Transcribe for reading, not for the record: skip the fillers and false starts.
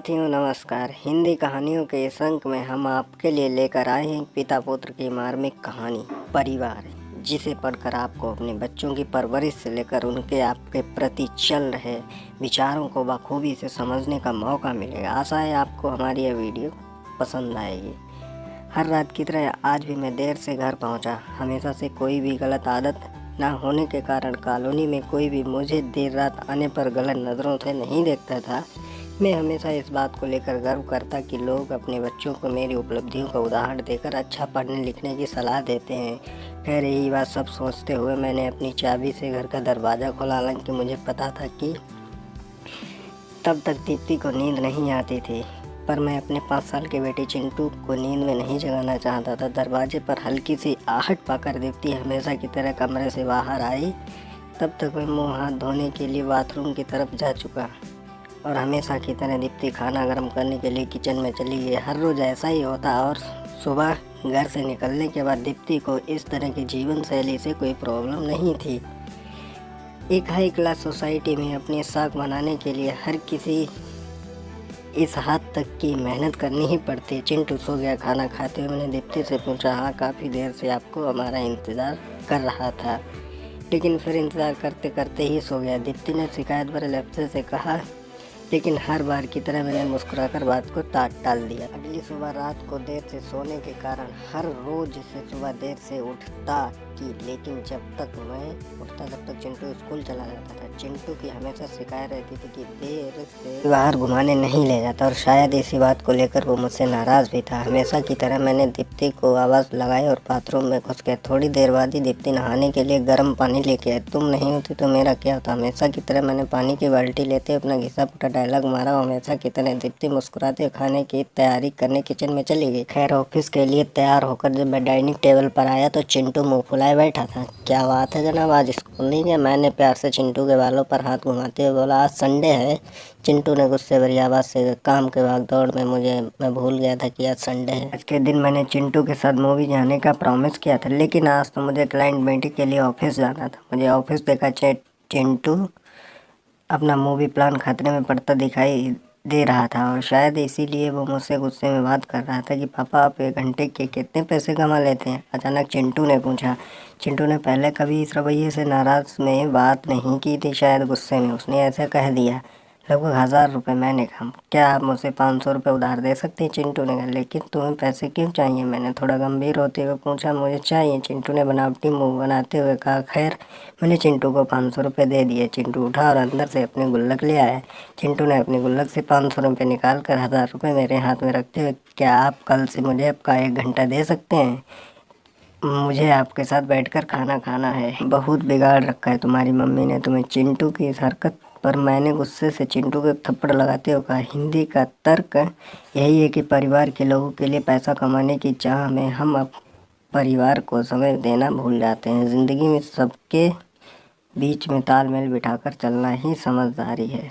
साथियों नमस्कार। हिंदी कहानियों के इस अंक में हम आपके लिए लेकर आए हैं पिता पुत्र की मार्मिक कहानी परिवार, जिसे पढ़कर आपको अपने बच्चों की परवरिश से लेकर उनके आपके प्रति चल रहे विचारों को बखूबी से समझने का मौका मिलेगा। आशा है आपको हमारी यह वीडियो पसंद आएगी। हर रात की तरह आज भी मैं देर से घर पहुंचा। हमेशा से कोई भी गलत आदत ना होने के कारण कॉलोनी में कोई भी मुझे देर रात आने पर गलत नज़रों से नहीं देखता था। मैं हमेशा इस बात को लेकर गर्व करता कि लोग अपने बच्चों को मेरी उपलब्धियों का उदाहरण देकर अच्छा पढ़ने लिखने की सलाह देते हैं। खैर यही बात सब सोचते हुए मैंने अपनी चाबी से घर का दरवाज़ा खोला। हालांकि मुझे पता था कि तब तक दीप्ति को नींद नहीं आती थी, पर मैं अपने 5 साल के बेटे चिंटू को नींद में नहीं जगाना चाहता था। दरवाजे पर हल्की सी आहट पाकर दीप्ति हमेशा की तरह कमरे से बाहर आई। तब तक मैं मुँह हाथ धोने के लिए बाथरूम की तरफ जा चुका और हमेशा की तरह दीप्ति खाना गर्म करने के लिए किचन में चली गई। हर रोज़ ऐसा ही होता और सुबह घर से निकलने के बाद दीप्ति को इस तरह की जीवन शैली से कोई प्रॉब्लम नहीं थी। एक हाई क्लास सोसाइटी में अपने शौक मनाने के लिए हर किसी इस हद तक की मेहनत करनी ही पड़ती है। चिंटू सो गया। खाना खाते हुए मैंने दीप्ति से पूछा, हाँ काफ़ी देर से आपको हमारा इंतज़ार कर रहा था, लेकिन फिर इंतज़ार करते करते ही सो गया। दीप्ति ने शिकायत भरे लफ्ज़ से कहा, लेकिन हर बार की तरह मैंने मुस्कुराकर बात को टाल दिया। अगली सुबह रात को देर से सोने के कारण हर रोज से सुबह देर से उठता कि लेकिन जब तक मैं उठता तब तक चिंटू स्कूल चला जाता था। चिंटू की हमेशा शिकायत रहती थी कि देर से बाहर घुमाने नहीं ले जाता और शायद इसी बात को लेकर वो मुझसे नाराज़ भी था। हमेशा की तरह मैंने दीप्ति को आवाज़ लगाई और बाथरूम में घुस गया। थोड़ी देर बाद ही दीप्ति नहाने के लिए गर्म पानी लेके आई। तुम नहीं होती तो मेरा क्या होता। हमेशा की तरह मैंने पानी की बाल्टी लेते अपना घिसा पुटा डायलॉग मारा। हमेशा की तरह दीप्ति मुस्कुराते खाने की तैयारी करने किचन में चली गई। खैर ऑफिस के लिए तैयार होकर जब मैं डाइनिंग टेबल पर आया तो चिंटू मुंह फुलाए बैठा था। क्या बात है जनाब, आज स्कूल नहीं गया? मैंने प्यार से चिंटू के बालों पर हाथ घुमाते हुए बोला, आज संडे है। चिंटू ने गुस्से भरी आवाज़ से, काम के भागदौड़ में मैं भूल गया था कि आज संडे है। आज के दिन मैंने चिंटू के साथ मूवी जाने का प्रॉमिस किया था, लेकिन आज तो मुझे क्लाइंट मीटिंग के लिए ऑफिस जाना था। मुझे ऑफिस देखा चिंटू अपना मूवी प्लान खतरे में पड़ता दिखाई दे रहा था और शायद इसीलिए वो मुझसे गुस्से में बात कर रहा था कि पापा आप 1 घंटे के कितने पैसे कमा लेते हैं। अचानक चिंटू ने पूछा। चिंटू ने पहले कभी इस रवैये से नाराज़ में बात नहीं की थी। शायद गुस्से में उसने ऐसा कह दिया, लगभग 1000 रुपये। मैंने कहा, क्या आप मुझसे 500 रुपये उधार दे सकते हैं? चिंटू ने कहा, लेकिन तुम्हें पैसे क्यों चाहिए? मैंने थोड़ा गंभीर होते हुए पूछा। मुझे चाहिए, चिंटू ने बनावटी मुंह बनाते हुए कहा। खैर मैंने चिंटू को 500 रुपये दे दिए। चिंटू उठा और अंदर से अपने गुल्लक ले आया। चिंटू ने अपने गुल्लक से 500 रुपये निकाल कर 1000 रुपये मेरे हाथ में रखते हुए, क्या आप कल से मुझे आपका 1 घंटा दे सकते हैं? मुझे आपके साथ बैठकर खाना खाना है। बहुत बिगाड़ रखा है तुम्हारी मम्मी ने तुम्हें। चिंटू की इस हरकत पर मैंने गुस्से से चिंटू को एक थप्पड़ लगाते हुए कहा। हिंदी का तर्क यही है कि परिवार के लोगों के लिए पैसा कमाने की चाह में हम अब परिवार को समय देना भूल जाते हैं। ज़िंदगी में सबके बीच में तालमेल बिठाकर चलना ही समझदारी है।